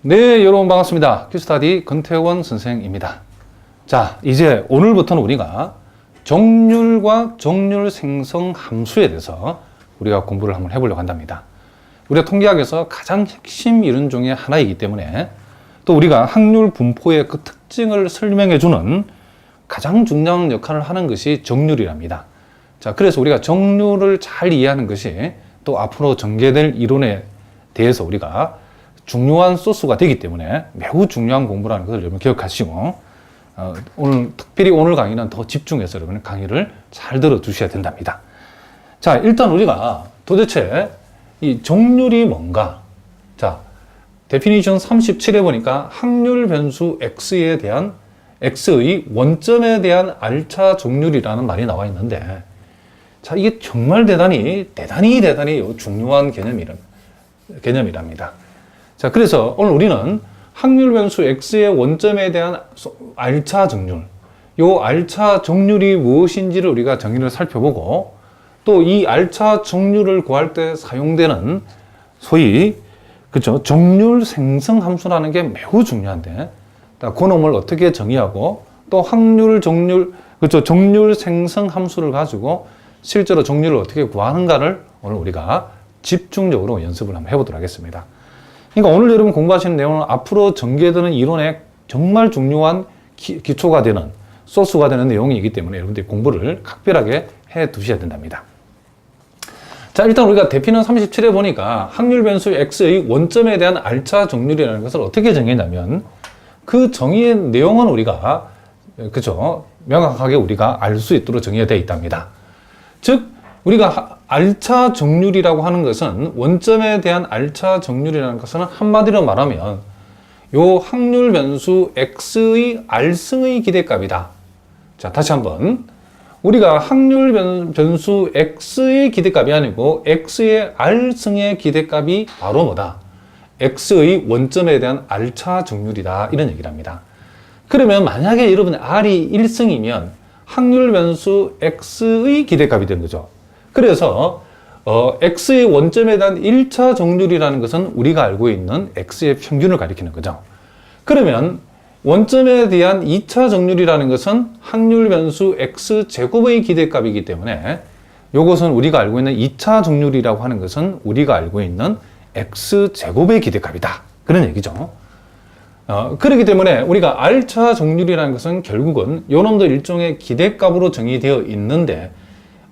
네, 여러분 반갑습니다. 큐스타디 권태원 선생입니다. 자, 이제 오늘부터는 우리가 정률과 정률 생성 함수에 대해서 우리가 공부를 한번 해보려고 한답니다. 우리가 통계학에서 가장 핵심 이론 중에 하나이기 때문에 또 우리가 확률 분포의 그 특징을 설명해주는 가장 중요한 역할을 하는 것이 정률이랍니다. 자, 그래서 우리가 정률을 잘 이해하는 것이 또 앞으로 전개될 이론에 대해서 우리가 중요한 소스가 되기 때문에 매우 중요한 공부라는 것을 여러분 기억하시고 특별히 오늘 강의는 더 집중해서 여러분 강의를 잘 들어주셔야 된답니다. 자, 일단 우리가 도대체 이 정률이 뭔가? 자, 데피니션 37에 보니까 확률 변수 x에 대한 x의 원점에 대한 알차 정률이라는 말이 나와 있는데, 자, 이게 정말 대단히 중요한 개념이랍니다. 자, 그래서 오늘 우리는 확률 변수 x의 원점에 대한 알차 정률, 요 알차 정률이 무엇인지를 우리가 정의를 살펴보고, 또 이 알차 정률을 구할 때 사용되는 소위 정률 생성 함수라는 게 매우 중요한데, 그놈을 어떻게 정의하고 또 확률 정률 정률 생성 함수를 가지고 실제로 정률을 어떻게 구하는가를 오늘 우리가 집중적으로 연습을 한번 해보도록 하겠습니다. 그러니까 오늘 여러분 공부하시는 내용은 앞으로 전개되는 이론의 정말 중요한 기초가 되는 소스가 되는 내용이기 때문에 여러분들이 공부를 각별하게 해 두셔야 된답니다. 자, 일단 우리가 대피는 37에 보니까 확률 변수 x의 원점에 대한 알차 정률이라는 것을 어떻게 정의했냐면, 그 정의의 내용은 우리가 명확하게 우리가 알 수 있도록 정의가 되어 있답니다. 즉 우리가 알차 정률이라고 하는 것은, 원점에 대한 알차 정률이라는 것은 한마디로 말하면 요 확률 변수 x의 R승의 기대값이다. 자, 다시 한번, 우리가 확률 변수 x의 기대값이 아니고 x의 R승의 기대값이 바로 뭐다? x의 원점에 대한 알차 정률이다, 이런 얘기를 합니다. 그러면 만약에 여러분 R이 1승이면 확률 변수 x의 기대값이 된 거죠. 그래서 x의 원점에 대한 1차 정률이라는 것은 우리가 알고 있는 x의 평균을 가리키는 거죠. 그러면 원점에 대한 2차 정률이라는 것은 확률 변수 x제곱의 기대값이기 때문에 이것은 우리가 알고 있는 2차 정률이라고 하는 것은 우리가 알고 있는 x제곱의 기대값이다, 그런 얘기죠. 그렇기 때문에 우리가 R차 정률이라는 것은 결국은 요놈도 일종의 기대값으로 정의되어 있는데,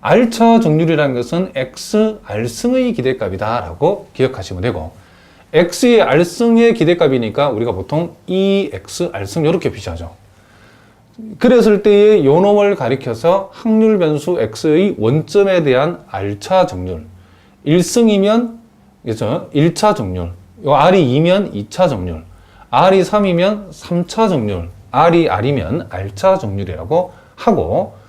R차 정률이라는 것은 x R승의 기대값이다 라고 기억하시면 되고, x의 R승의 기대값이니까 우리가 보통 2x R승 이렇게 표시하죠. 그랬을 때의 요놈을 가리켜서 확률 변수 x의 원점에 대한 R차 정률, 1승이면 1차 정률, 요 R이 2면 2차 정률, R이 3이면 3차 정률, R이 R이면 R차 정률이라고 하고,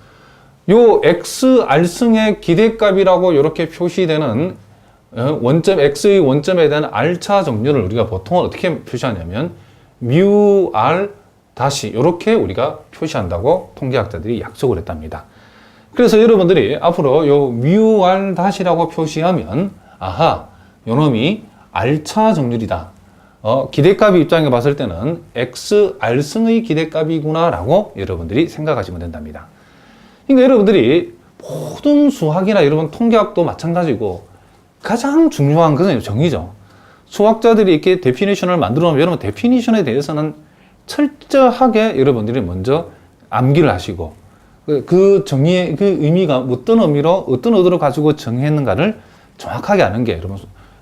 요 x R승의 기대값이라고 이렇게 표시되는 x의 원점에 대한 R차 정률을 우리가 보통 어떻게 표시하냐면 mu R 다시 이렇게 우리가 표시한다고 통계학자들이 약속을 했답니다. 그래서 여러분들이 앞으로 요 mu R 다시라고 표시하면, 아하, 요놈이 R차 정률이다, 기대값의 입장에 봤을 때는 x R승의 기대값이구나 라고 여러분들이 생각하시면 된답니다. 그러니까 여러분들이 모든 수학이나 여러분 통계학도 마찬가지고 가장 중요한 것은 정의죠. 수학자들이 이렇게 데피니션을 만들어 놓으면 여러분 데피니션에 대해서는 철저하게 여러분들이 먼저 암기를 하시고, 그 정의의 그 의미가 어떤 의미로 어떤 의도를 가지고 정의했는가를 정확하게 아는 게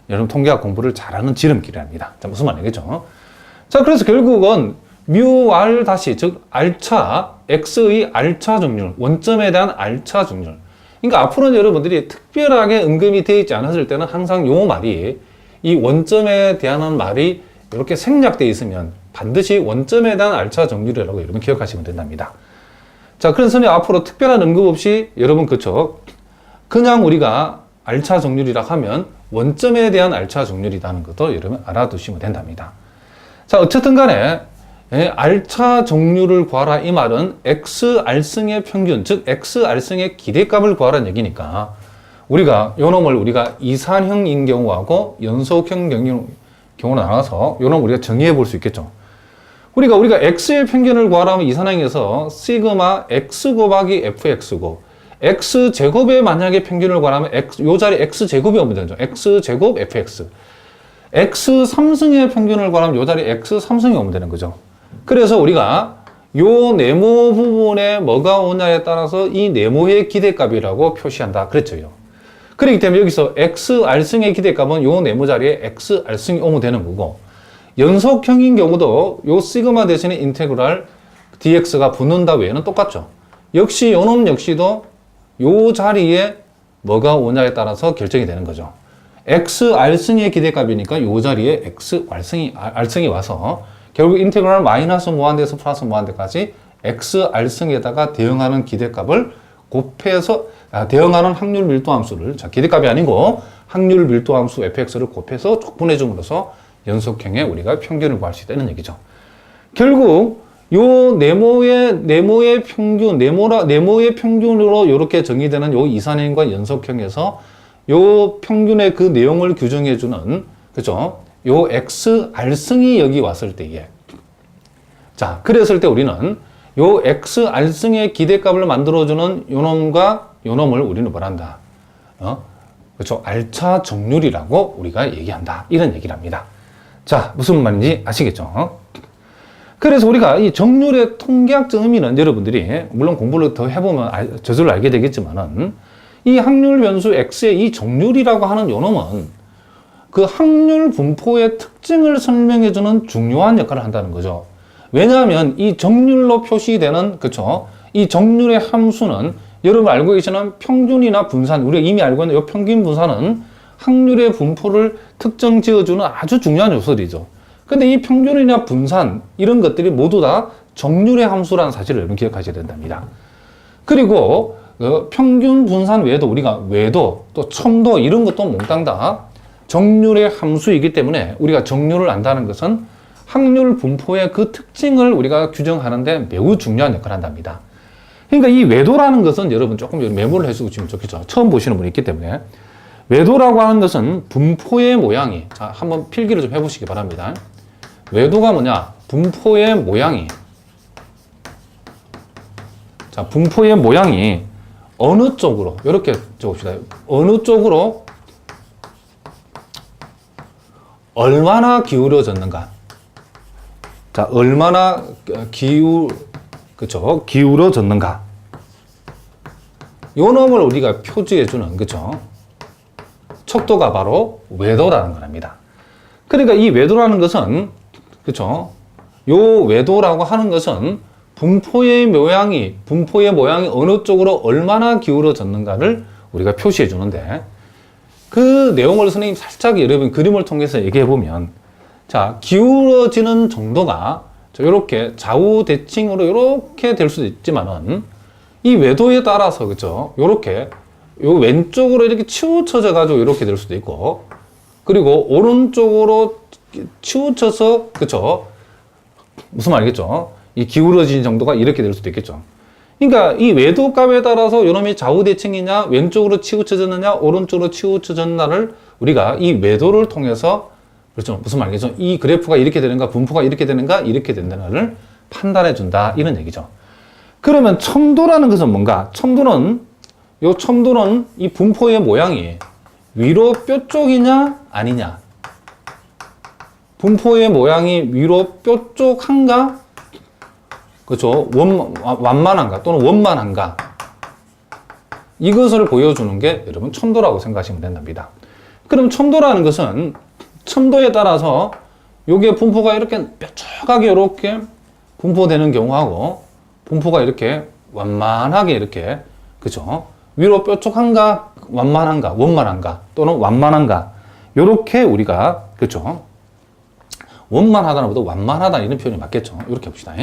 여러분 통계학 공부를 잘하는 지름길이랍니다. 자, 무슨 말이겠죠? 자, 그래서 결국은 mu R 다시, 즉 R차, x의 R차 정률, 원점에 대한 R차 정률. 그러니까 앞으로는 여러분들이 특별하게 언급이 되어 있지 않았을 때는 항상 요 말이, 이 원점에 대한 말이 이렇게 생략되어 있으면 반드시 원점에 대한 R차 정률이라고 여러분 기억하시면 된답니다. 자, 그래서 앞으로 특별한 언급 없이 여러분 그냥 우리가 R차 정률이라 하면 원점에 대한 R차 정률이라는 것도 여러분 알아두시면 된답니다. 자, 어쨌든 간에 R차 정률을 구하라, 이 말은 x R승의 평균, 즉 x R승의 기대값을 구하라는 얘기니까, 우리가 요 놈을 우리가 이산형인 경우하고 연속형 경우로 나눠서 요놈 우리가 정의해 볼 수 있겠죠. 우리가 x의 평균을 구하라면 이산항에서 시그마 x 곱하기 fx고 x 제곱의 만약에 평균을 구하라면 요 자리 x 제곱이 오면 되죠. x 제곱 fx. x 3승의 평균을 구하면 요 자리 x 3승이 오면 되는 거죠. 그래서 우리가 요 네모 부분에 뭐가 오냐에 따라서 이 네모의 기대값이라고 표시한다 그랬죠. 그렇기 때문에 여기서 xr승의 기대값은 요 네모 자리에 xr승이 오면 되는 거고, 연속형인 경우도 요 시그마 대신에 인테그랄 dx가 붙는다 외에는 똑같죠. 역시 요놈 역시도 요 자리에 뭐가 오냐에 따라서 결정이 되는 거죠. xr승의 기대값이니까 요 자리에 r승이 와서 결국 인테그랄 마이너스 무한대에서 플러스 무한대까지 xr승에다가 대응하는 기대값을 곱해서 대응하는 확률 밀도함수를, 자, 기대값이 아니고 확률 밀도함수 fx를 곱해서 족분해 줌으로써 연속형의 우리가 평균을 구할 수 있다는 얘기죠. 결국 요 네모의 평균으로 이렇게 정의되는 요 이산형과 연속형에서 요 평균의 그 내용을 규정해 주는, 그죠? 요 xr승이 여기 왔을 때에, 자, 그랬을 때 우리는 요 xr승의 기대값을 만들어주는 요놈과 요놈을 우리는 뭐란다? 그렇죠? R차 정률이라고 우리가 얘기한다. 이런 얘기를 합니다. 자, 무슨 말인지 아시겠죠? 그래서 우리가 이 정률의 통계학적 의미는 여러분들이 물론 공부를 더 해보면 저절로 알게 되겠지만은, 이 확률 변수 x의 이 정률이라고 하는 요놈은 그 확률 분포의 특징을 설명해주는 중요한 역할을 한다는 거죠. 왜냐하면 이 정률로 표시되는, 그쵸? 이 정률의 함수는 여러분 알고 계시는 평균이나 분산, 우리가 이미 알고 있는 이 평균 분산은 확률의 분포를 특정 지어주는 아주 중요한 요소들이죠. 근데 이 평균이나 분산, 이런 것들이 모두 다 정률의 함수라는 사실을 여러분 기억하셔야 된답니다. 그리고 평균 분산 외에도 우리가 외도, 또 첨도 이런 것도 몽땅 다 정률의 함수이기 때문에 우리가 정률을 안다는 것은 확률 분포의 그 특징을 우리가 규정하는데 매우 중요한 역할을 한답니다. 그러니까 이 외도라는 것은 여러분 조금 메모를 해주고 지금 좋겠죠. 처음 보시는 분이 있기 때문에. 외도라고 하는 것은 분포의 모양이, 자, 한번 필기를 좀 해보시기 바랍니다. 외도가 뭐냐? 분포의 모양이, 자, 분포의 모양이 어느 쪽으로, 이렇게 적읍시다. 어느 쪽으로 얼마나 기울어졌는가. 자, 얼마나 그쵸? 기울어졌는가. 요 놈을 우리가 표지해주는, 그쵸? 척도가 바로 외도라는 겁니다. 그러니까 이 외도라는 것은, 그쵸? 요 외도라고 하는 것은 분포의 모양이 어느 쪽으로 얼마나 기울어졌는가를 우리가 표시해 주는데, 그 내용을 선생님 살짝 여러분 그림을 통해서 얘기해 보면, 자, 기울어지는 정도가 이렇게 좌우 대칭으로 이렇게 될 수도 있지만은, 이 외도에 따라서, 그쵸? 요렇게 요 왼쪽으로 이렇게 치우쳐져 가지고 이렇게 될 수도 있고, 그리고 오른쪽으로 치우쳐서, 그쵸? 무슨 말이겠죠? 이 기울어진 정도가 이렇게 될 수도 있겠죠. 그러니까 이 외도 값에 따라서 요놈이 좌우 대칭이냐, 왼쪽으로 치우쳐졌느냐, 오른쪽으로 치우쳐졌나를 우리가 이 외도를 통해서, 그렇죠? 무슨 말이겠죠? 이 그래프가 이렇게 되는가, 분포가 이렇게 되는가, 이렇게 된다를 판단해 준다. 이런 얘기죠. 그러면 첨도라는 것은 뭔가? 첨도는 이 분포의 모양이 위로 뼈 쪽이냐, 아니냐. 분포의 모양이 위로 뼈 쪽한가? 그렇죠? 완만한가 또는 원만한가, 이것을 보여주는 게 여러분 첨도라고 생각하시면 된답니다. 그럼 첨도라는 것은 첨도에 따라서 요게 분포가 이렇게 뾰족하게 이렇게 분포되는 경우하고, 분포가 이렇게 완만하게 이렇게, 그죠? 위로 뾰족한가, 완만한가, 원만한가 또는 완만한가, 요렇게 우리가, 그죠? 원만하다는 것보다 완만하다 이런 표현이 맞겠죠. 이렇게 봅시다.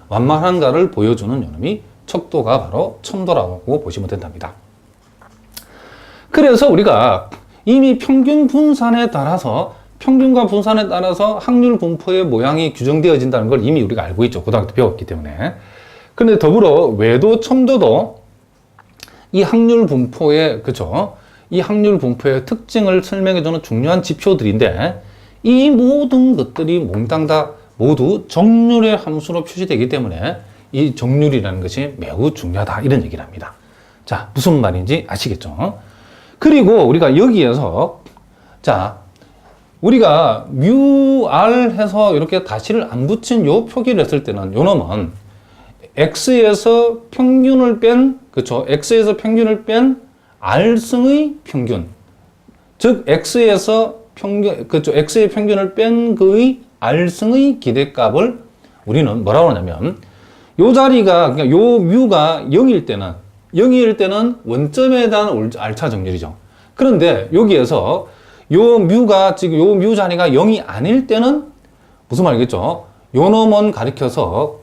완만한가를 보여주는 요놈이 척도가 바로 첨도라고 보시면 된답니다. 그래서 우리가 이미 평균과 분산에 따라서 확률 분포의 모양이 규정되어진다는 걸 이미 우리가 알고 있죠. 고등학교 때 배웠기 때문에. 그런데 더불어 외도, 첨도도 이 확률 분포의, 그쵸? 이 확률 분포의 특징을 설명해주는 중요한 지표들인데, 이 모든 것들이 몽땅 다 모두 정률의 함수로 표시되기 때문에 이 정률이라는 것이 매우 중요하다 이런 얘기를 합니다. 자, 무슨 말인지 아시겠죠? 그리고 우리가 여기에서 자, 우리가 뮤r 해서 이렇게 다시를 안 붙인 요 표기를 했을 때는 요 놈은 x에서 평균을 뺀, 그쵸? x에서 평균을 뺀 r승의 평균. 즉, x에서 평균, 그쵸? x의 평균을 뺀 그의 r승의 기대값을 우리는 뭐라고 하냐면, 요 자리가, 그러니까 요 뮤가 0일 때는 원점에 대한 R차 정렬이죠. 그런데 여기에서 요 뮤가 지금 요 뮤 자리가 0이 아닐 때는 무슨 말이겠죠? 요 놈은 가리켜서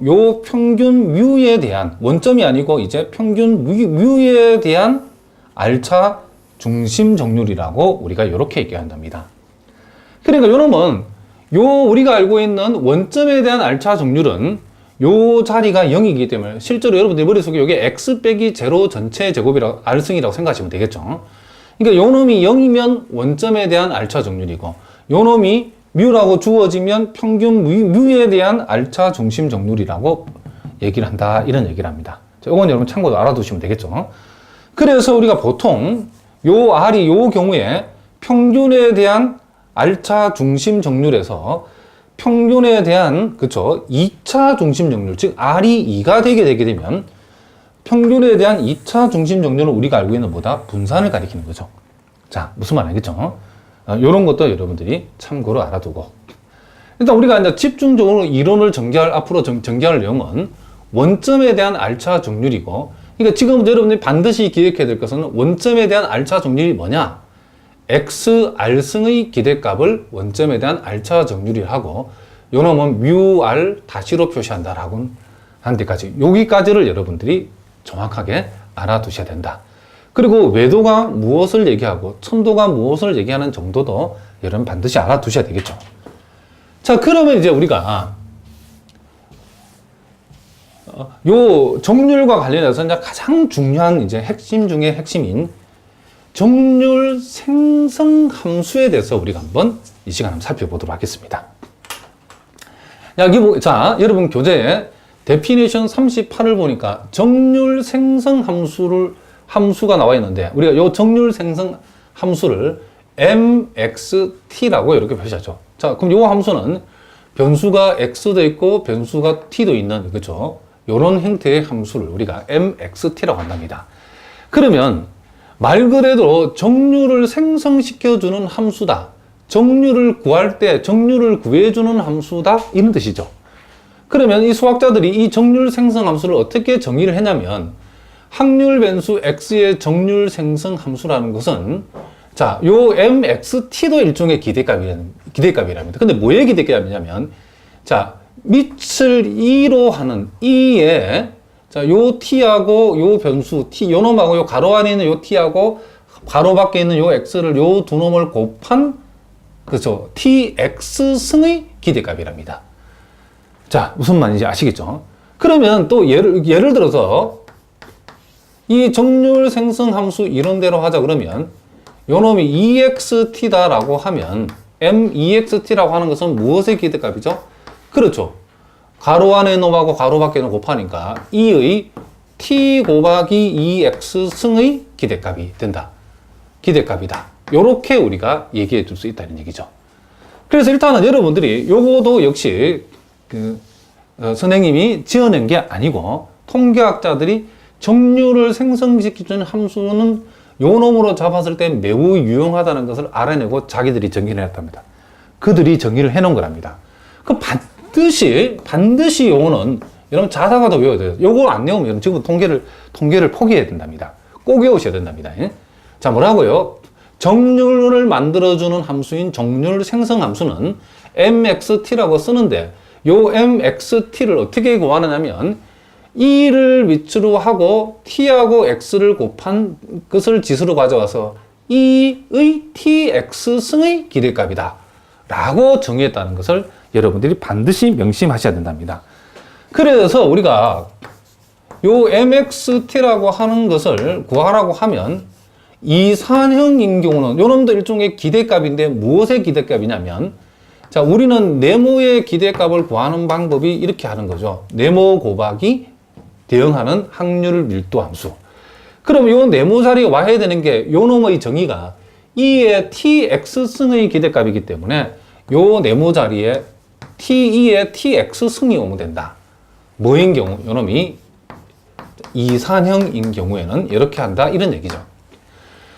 요 평균 뮤에 대한 원점이 아니고 이제 평균 뮤에 대한 R차 중심 정률이라고 우리가 이렇게 얘기한답니다. 그러니까 요 놈은 요 우리가 알고 있는 원점에 대한 R차 정률은 요 자리가 0이기 때문에 실제로 여러분들 머릿속에 이게 x 빼기 제로 전체 제곱이라고 R승이라고 생각하시면 되겠죠. 그러니까 요 놈이 0이면 원점에 대한 R차 정률이고 요 놈이 뮤라고 주어지면 평균 뮤에 대한 R차 중심 정률이라고 얘기를 한다 이런 얘기를 합니다. 이건 여러분 참고로 알아두시면 되겠죠. 그래서 우리가 보통 요 R이 요 경우에 평균에 대한 R차 중심 정률에서 평균에 대한, 그쵸, 2차 중심 정률, 즉 R이 2가 되게 되면 평균에 대한 2차 중심 정률은 우리가 알고 있는 보다 분산을 가리키는 거죠. 자, 무슨 말 알겠죠? 이런 것도 여러분들이 참고로 알아두고. 일단 우리가 이제 집중적으로 이론을 앞으로 전개할 내용은 원점에 대한 R차 정률이고, 그러니까 지금부터 여러분들이 반드시 기억해야 될 것은 원점에 대한 R차 정률이 뭐냐? x r승의 기대값을 원점에 대한 R차 정률이라고 하고 요 놈은 뮤r 다시로 표시한다라고 하는 데까지 여기까지를 여러분들이 정확하게 알아두셔야 된다. 그리고 외도가 무엇을 얘기하고 천도가 무엇을 얘기하는 정도도 여러분 반드시 알아두셔야 되겠죠. 자, 그러면 이제 우리가 요 정률과 관련해서 이제 가장 중요한 이제 핵심 중에 핵심인 정률 생성 함수에 대해서 우리가 한번 이 시간 한번 살펴보도록 하겠습니다. 자, 여러분 교재에 데피니션 38을 보니까 정률 생성 함수가 나와 있는데 우리가 이 정률 생성 함수를 mxt라고 이렇게 표시하죠. 자, 그럼 이 함수는 변수가 x도 있고 변수가 t도 있는, 그렇죠? 이런 형태의 함수를 우리가 mxt라고 한답니다. 그러면 말 그대로 정률을 생성시켜주는 함수다. 정률을 구할 때 정률을 구해주는 함수다. 이런 뜻이죠. 그러면 이 수학자들이 이 정률 생성 함수를 어떻게 정의를 했냐면 확률 변수 x의 정률 생성 함수라는 것은 자, 요 mxt도 일종의 기대값이랍니다. 근데 뭐의 기대값이냐면 자, 밑을 2로 하는 2에 자, 요 t하고 요 변수 t, 요 놈하고 요 가로 안에 있는 요 t하고 가로 밖에 있는 요 x를 요 두 놈을 곱한, 그렇죠, tx승의 기대값이랍니다. 자, 무슨 말인지 아시겠죠? 그러면 또 예를 들어서 이 정률 생성 함수 이론대로 하자 그러면 요 놈이 ext다라고 하면 mext라고 하는 것은 무엇의 기대값이죠? 그렇죠. 가로 안에 놈하고 가로 밖에 놈 곱하니까 2의 t 곱하기 2x 승의 기대값이 된다. 기대값이다. 요렇게 우리가 얘기해 줄 수 있다는 얘기죠. 그래서 일단은 여러분들이 요거도 역시 선생님이 지어낸 게 아니고 통계학자들이 정률을 생성시키는 함수는 요 놈으로 잡았을 때 매우 유용하다는 것을 알아내고 자기들이 정의를 했답니다. 그들이 정의를 해놓은 거랍니다. 그럼 반드시 요거는 여러분 자다가도 외워야 돼요. 요거 안 외우면 지금 통계를 포기해야 된답니다. 꼭 외우셔야 된답니다. 자, 뭐라고요? 정률을 만들어주는 함수인 정률 생성 함수는 mxt라고 쓰는데 요 mxt를 어떻게 구하느냐면 2를 밑으로 하고 t하고 x를 곱한 것을 지수로 가져와서 2의 tx승의 기대값이다 라고 정의했다는 것을 여러분들이 반드시 명심하셔야 된답니다. 그래서 우리가 요 mxt라고 하는 것을 구하라고 하면 이산형인 경우는 요놈도 일종의 기대값인데 무엇의 기대값이냐면, 자, 우리는 네모의 기대값을 구하는 방법이 이렇게 하는 거죠. 네모 곱하기 대응하는 확률 밀도 함수. 그럼 요 네모 자리에 와야 되는 게 요 놈의 정의가 E의 tx승의 기대값이기 때문에 요 네모 자리에 T2의 tx승이 오면 된다. 뭐인 경우? 요 놈이 이산형인 경우에는 이렇게 한다. 이런 얘기죠.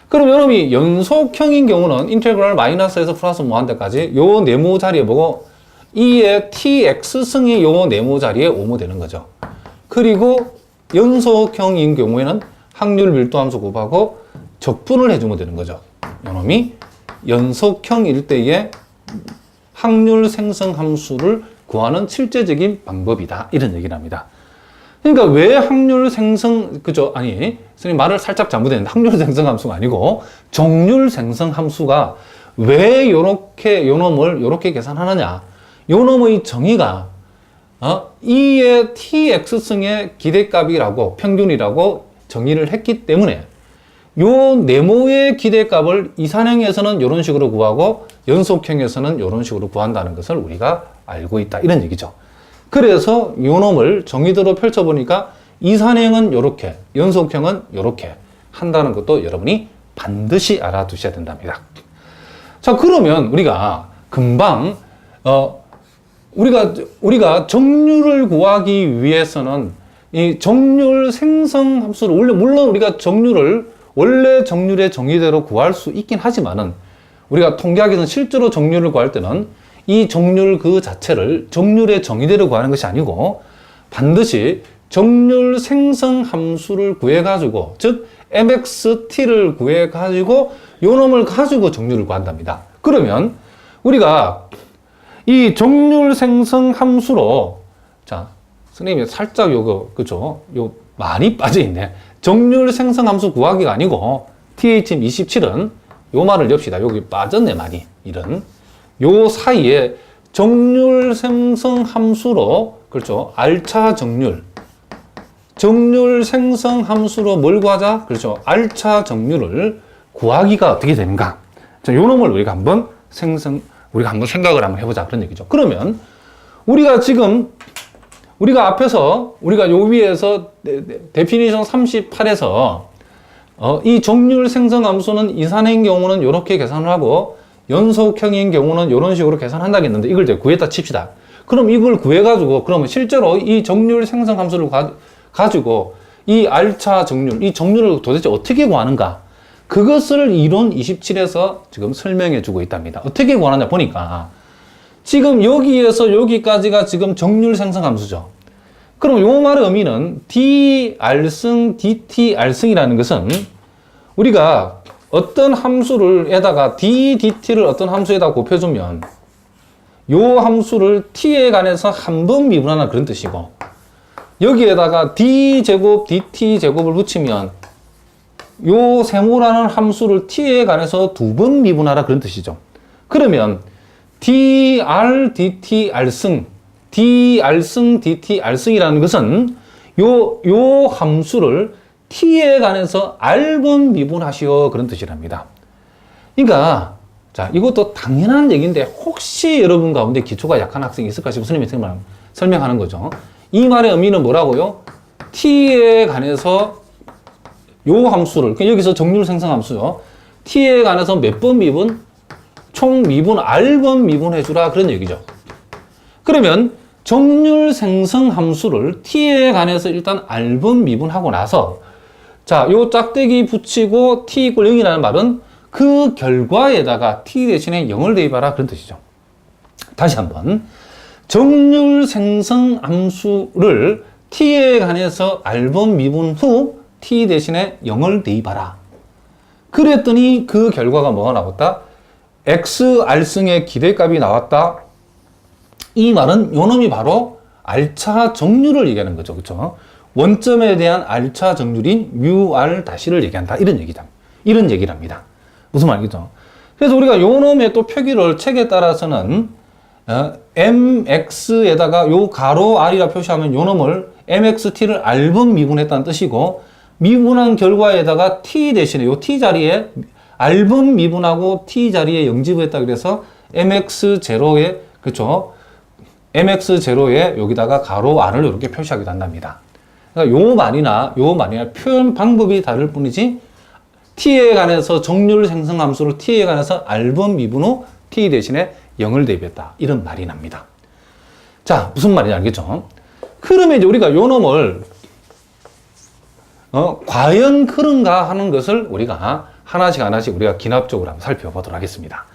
그럼 요 놈이 연속형인 경우는 인테그랄 마이너스에서 플러스 무한대까지 요 네모 자리에 보고 E의 tx승이 요 네모 자리에 오면 되는 거죠. 그리고 연속형인 경우에는 확률 밀도 함수 곱하고 적분을 해주면 되는 거죠. 요놈이 연속형일 때의 확률 생성 함수를 구하는 실제적인 방법이다. 이런 얘기를 합니다. 그러니까 왜 확률 생성, 그죠? 아니, 선생님 말을 살짝 잘못했는데 확률 생성 함수가 아니고 정률 생성 함수가 왜 요렇게, 요놈을 요렇게 계산하느냐. 요놈의 정의가 E의 tx승의 기대값이라고, 평균이라고 정의를 했기 때문에 요 네모의 기대값을 이산형에서는 이런 식으로 구하고 연속형에서는 이런 식으로 구한다는 것을 우리가 알고 있다. 이런 얘기죠. 그래서 요 놈을 정의대로 펼쳐보니까 이산형은 요렇게, 연속형은 요렇게 한다는 것도 여러분이 반드시 알아두셔야 된답니다. 자, 그러면 우리가 금방 우리가 정률을 구하기 위해서는 이 정률 생성 함수를 물론 우리가 원래 정률의 정의대로 구할 수 있긴 하지만은 우리가 통계학에서는 실제로 정률을 구할 때는 이 정률 그 자체를 정률의 정의대로 구하는 것이 아니고 반드시 정률 생성 함수를 구해가지고, 즉 mxt를 구해가지고 요 놈을 가지고 정률을 구한답니다. 그러면 우리가 이 정률 생성 함수로, 자, 선생님이 살짝 그죠? 요 많이 빠져있네. 정률 생성 함수 구하기가 아니고 THM27은 요 말을 엽시다. 여기 빠졌네, 많이. 이런. 요 사이에 정률 생성 함수로, 그렇죠? R차 정률. 정률 생성 함수로 뭘 구하자? 그렇죠? R차 정률을 구하기가 어떻게 되는가? 자, 요 놈을 우리가 한번 생각을 한번 해보자. 그런 얘기죠. 그러면 우리가 앞에서, 우리가 요 위에서 데피니션 38에서 이 정률 생성 함수는 이산형인 경우는 이렇게 계산을 하고 연속형인 경우는 이런 식으로 계산한다고 했는데 이걸 이제 구했다 칩시다. 그럼 이걸 구해가지고 그러면 실제로 이 정률 생성 함수를 가지고 이 R차 정률, 이 정률을 도대체 어떻게 구하는가? 그것을 이론 27에서 지금 설명해 주고 있답니다. 어떻게 구하느냐 보니까 지금 여기에서 여기까지가 지금 정률 생성 함수죠. 그럼 요 말의 의미는 dr승, dtr승이라는 것은 우리가 어떤 함수에다가 ddt를 어떤 함수에다 곱해주면 요 함수를 t에 관해서 한 번 미분하는 그런 뜻이고, 여기에다가 d제곱, dt제곱을 붙이면 요 세모라는 함수를 t에 관해서 두 번 미분하라 그런 뜻이죠. 그러면 dr, dtr승, dr승, dtr승이라는 것은 요 함수를 t에 관해서 r번 미분하시오 그런 뜻이랍니다. 그러니까 자, 이것도 당연한 얘기인데 혹시 여러분 가운데 기초가 약한 학생이 있을까 싶어서 선생님이 설명하는 거죠. 이 말의 의미는 뭐라고요? t에 관해서 요 함수를, 여기서 정률 생성 함수요. t에 관해서 몇 번 미분? 총 미분 r번 미분해주라 그런 얘기죠. 그러면 정률 생성 함수를 t에 관해서 일단 r번 미분하고 나서, 자, 요 짝대기 붙이고 t = 0이라는 말은 그 결과에다가 t 대신에 0을 대입하라 그런 뜻이죠. 다시 한번 정률 생성 함수를 t에 관해서 r번 미분 후 t 대신에 0을 대입하라. 그랬더니 그 결과가 뭐가 나왔다? xr승의 기대값이 나왔다. 이 말은 요놈이 바로 R차 정률을 얘기하는 거죠. 그렇죠? 원점에 대한 R차 정률인 μr-를 얘기한다. 이런 얘기를 합니다. 무슨 말이죠? 그래서 우리가 요놈의 또 표기를 책에 따라서는 mx에다가 요 가로 r이라 표시하면 요놈을 mxt를 r번 미분했다는 뜻이고, 미분한 결과에다가 t 대신에 요 t 자리에 r번 미분하고 t 자리에 영지부했다 그래서 mx0에 그렇죠? mx0에 여기다가 가로 r을 이렇게 표시하기도 한답니다. 그러니까 요 말이나 표현 방법이 다를 뿐이지 t에 관해서 정률 생성 함수를 t에 관해서 r번 미분 후 t 대신에 0을 대입했다. 이런 말이 납니다. 자, 무슨 말인지 알겠죠? 그러면 이제 우리가 요 놈을 과연 그런가 하는 것을 우리가 하나씩 우리가 기납적으로 한번 살펴보도록 하겠습니다.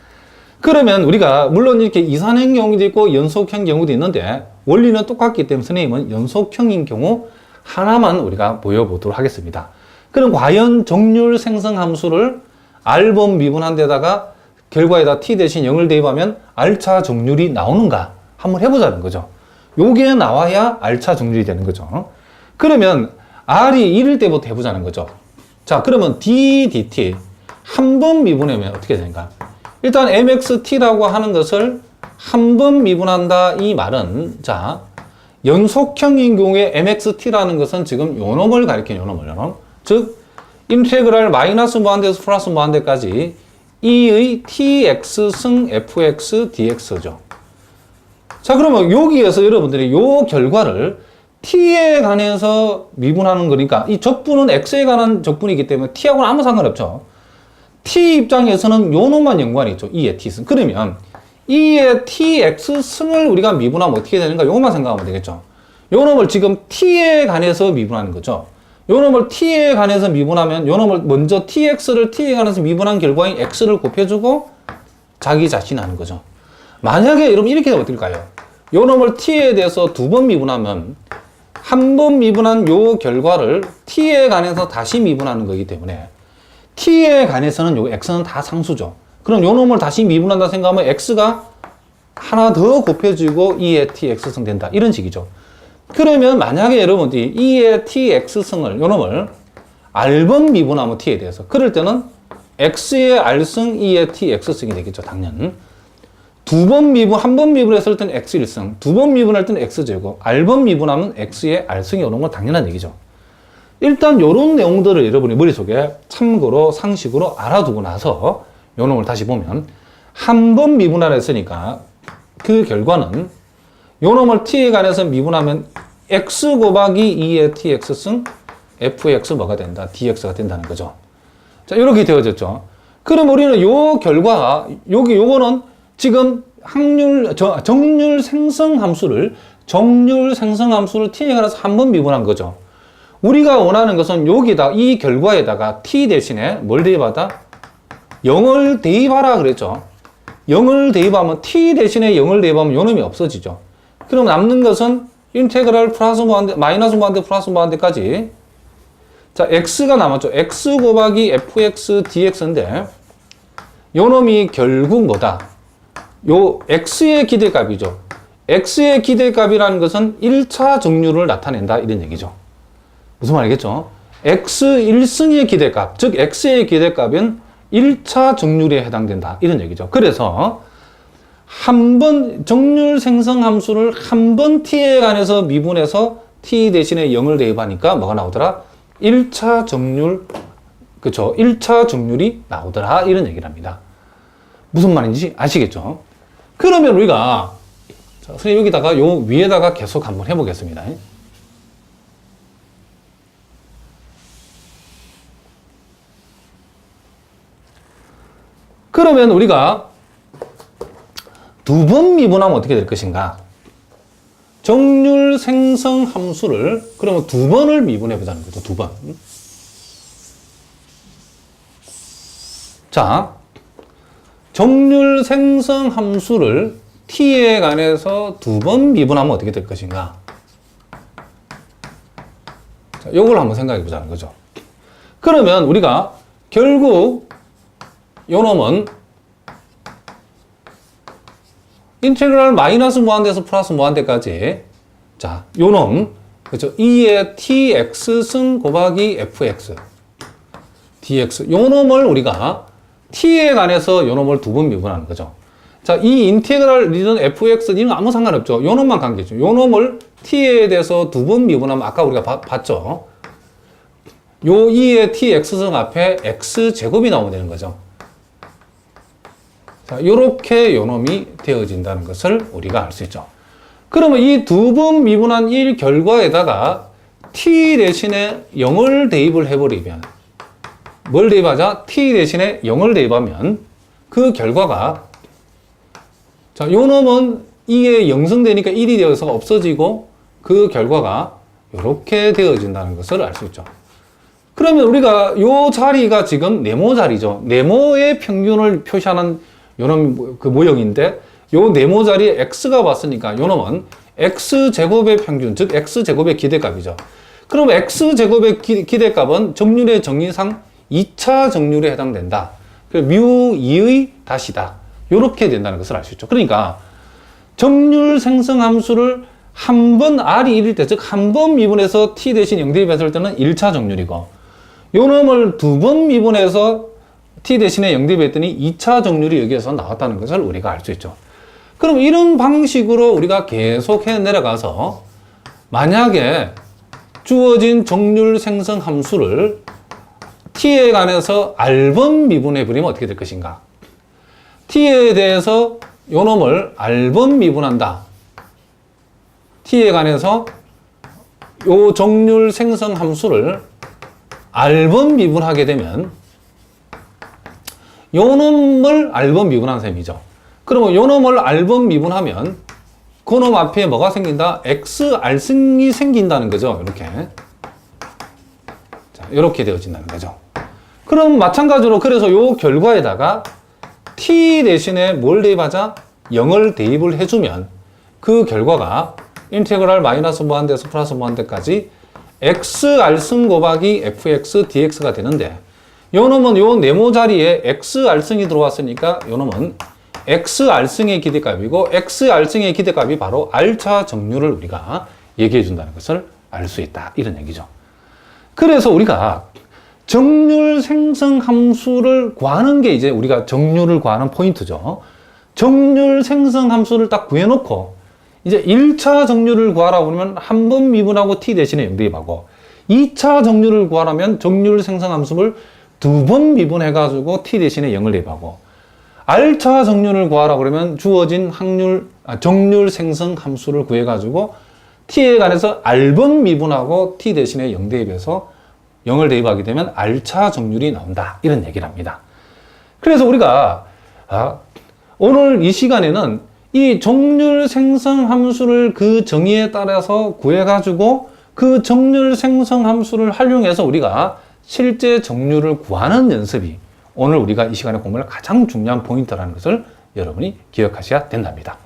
그러면 우리가 물론 이렇게 이산형 경우도 있고 연속형 경우도 있는데 원리는 똑같기 때문에 선생님은 연속형인 경우 하나만 우리가 보여보도록 하겠습니다. 그럼 과연 정률 생성 함수를 r번 미분한 데다가 결과에다 t 대신 0을 대입하면 r차 정률이 나오는가 한번 해보자는 거죠. 요게 나와야 r차 정률이 되는 거죠. 그러면 r이 1일 때부터 해보자는 거죠. 자, 그러면 d dt 한 번 미분하면 어떻게 되는가? 일단 mxt라고 하는 것을 한 번 미분한다 이 말은 자 연속형인 경우에 mxt라는 것은 지금 요 놈을 가리키는 요 놈을 즉 인테그랄 마이너스 무한대에서 플러스 무한대까지 e의 tx 승 fx dx죠. 자, 그러면 여기에서 여러분들이 요 결과를 t에 관해서 미분하는 거니까 이 적분은 x에 관한 적분이기 때문에 t하고는 아무 상관없죠. t 입장에서는 요 놈만 연관이 있죠. 2의 t승. 그러면 2의 tx승을 우리가 미분하면 어떻게 되는가? 요것만 생각하면 되겠죠. 요 놈을 지금 t에 관해서 미분하는 거죠. 요 놈을 t에 관해서 미분하면 요 놈을 먼저 tx를 t에 관해서 미분한 결과인 x를 곱해주고 자기 자신 하는 거죠. 만약에 여러분 이렇게 되면 어떨까요? 요 놈을 t에 대해서 두 번 미분하면 한 번 미분한 요 결과를 t에 관해서 다시 미분하는 거기 때문에 t에 관해서는 요 x는 다 상수죠. 그럼 요 놈을 다시 미분한다 생각하면 x가 하나 더 곱해지고 2의 tx승 된다. 이런 식이죠. 그러면 만약에 여러분들이 2의 tx승을 요 놈을 r번 미분하면 t에 대해서 그럴 때는 x의 r승 2의 tx승이 되겠죠. 당연. 두 번 미분, 한 번 미분했을 때는 x 1승, 두 번 미분할 때는 x제곱, r번 미분하면 x의 r승이 오는 건 당연한 얘기죠. 일단 요런 내용들을 여러분이 머릿속에 참고로 상식으로 알아두고 나서 요 놈을 다시 보면 한 번 미분하라 했으니까 그 결과는 요 놈을 t에 관해서 미분하면 x 곱하기 2의 tx승 fx 뭐가 된다? dx가 된다는 거죠. 자, 이렇게 되어졌죠. 그럼 우리는 요 결과가 요거는 지금 정률 생성 함수를 t에 관해서 한 번 미분한 거죠. 우리가 원하는 것은 여기다 이 결과에다가 t 대신에 뭘 대입하다? 0을 대입하라 그랬죠. 0을 대입하면 t 대신에 0을 대입하면 요 놈이 없어지죠. 그럼 남는 것은 인테그랄 플러스 무한대, 마이너스 무한대, 플러스 무한대까지. 자, x가 남았죠. x 곱하기 fx dx인데 요 놈이 결국 뭐다? 요 x의 기대값이죠. x의 기대값이라는 것은 1차 정률을 나타낸다 이런 얘기죠. 무슨 말이겠죠? x 1승의 기대값, 즉 x의 기대값은 1차 정률에 해당된다 이런 얘기죠. 그래서 한 번 정률 생성 함수를 한 번 t에 관해서 미분해서 t 대신에 0을 대입하니까 뭐가 나오더라? 1차 정률, 그쵸? 1차 정률이 나오더라 이런 얘기를 합니다. 무슨 말인지 아시겠죠? 그러면 우리가 자, 선생님 여기다가 요 위에다가 계속 한번 해보겠습니다. 그러면 우리가 두 번 미분하면 어떻게 될 것인가? 정률 생성 함수를 그러면 두 번을 미분해 보자는 거죠. 두 번. 자, 정률 생성 함수를 t에 관해서 두 번 미분하면 어떻게 될 것인가? 자, 요걸 한번 생각해 보자는 거죠. 그러면 우리가 결국 요 놈은 인테그랄 마이너스 무한대에서 플러스 무한대까지 자, 요 놈 그렇죠? 2의 tx승 곱하기 fx dx 요 놈을 우리가 t에 관해서 요 놈을 두 번 미분하는 거죠. 자, 이 인테그랄이든 fx는 아무 상관없죠. 요 놈만 관계죠. 요 놈을 t에 대해서 두 번 미분하면 아까 우리가 봤죠. 요 2의 tx승 앞에 x제곱이 나오면 되는 거죠. 자, 요렇게 요놈이 되어진다는 것을 우리가 알 수 있죠. 그러면 이 두 번 미분한 1 결과에다가 t 대신에 0을 대입을 해버리면, 뭘 대입하자? t 대신에 0을 대입하면 그 결과가, 자, 요 놈은 2에 0승되니까 1이 되어서 없어지고 그 결과가 이렇게 되어진다는 것을 알 수 있죠. 그러면 우리가 요 자리가 지금 네모 자리죠. 네모의 평균을 표시하는 요놈 그 모형인데, 요 네모 자리에 x가 왔으니까 요 놈은 x제곱의 평균, 즉 x제곱의 기대값이죠. 그럼 x제곱의 기대값은 정률의 정의상 2차 정률에 해당된다. 뮤 2의 다시다. 요렇게 된다는 것을 알 수 있죠. 그러니까 정률 생성 함수를 한 번 r이 1일 때, 즉 한 번 미분해서 t 대신 0 대입했을 때는 1차 정률이고, 요 놈을 두 번 미분해서 t 대신에 0 대입했더니 2차 정률이 여기에서 나왔다는 것을 우리가 알 수 있죠. 그럼 이런 방식으로 우리가 계속 해 내려가서 만약에 주어진 정률 생성 함수를 t에 관해서 r번 미분해 버리면 어떻게 될 것인가? t에 대해서 요 놈을 r번 미분한다. t에 관해서 요 정률 생성 함수를 r번 미분하게 되면 요 놈을 r번 미분한 셈이죠. 그러면 요 놈을 r번 미분하면 그 놈 앞에 뭐가 생긴다? xr승이 생긴다는 거죠. 이렇게. 자, 이렇게 되어진다는 거죠. 그럼 마찬가지로 그래서 요 결과에다가 t 대신에 뭘 대입하자? 0을 대입을 해주면 그 결과가 인테그랄 마이너스 무한대에서 플러스 무한대까지 xr승 곱하기 fx dx가 되는데, 요 놈은 요 네모 자리에 xr승이 들어왔으니까 요 놈은 xr승의 기대값이고, xr승의 기대값이 바로 r차 정률을 우리가 얘기해 준다는 것을 알 수 있다. 이런 얘기죠. 그래서 우리가 정률 생성 함수를 구하는 게 이제 우리가 정률을 구하는 포인트죠. 정률 생성 함수를 딱 구해놓고 이제 1차 정률을 구하라고 그러면 한 번 미분하고 t 대신에 0 대입하고, 2차 정률을 구하려면 정률 생성 함수를 두 번 미분해가지고 t 대신에 0을 대입하고, r차 정률을 구하라고 그러면 주어진 정률 생성 함수를 구해가지고 t에 관해서 r번 미분하고 t 대신에 0 대입해서 0을 대입하게 되면 r차 정률이 나온다. 이런 얘기를 합니다. 그래서 우리가 오늘 이 시간에는 이 정률 생성 함수를 그 정의에 따라서 구해가지고 그 정률 생성 함수를 활용해서 우리가 실제 정률을 구하는 연습이 오늘 우리가 이 시간에 공부할 가장 중요한 포인트라는 것을 여러분이 기억하셔야 된답니다.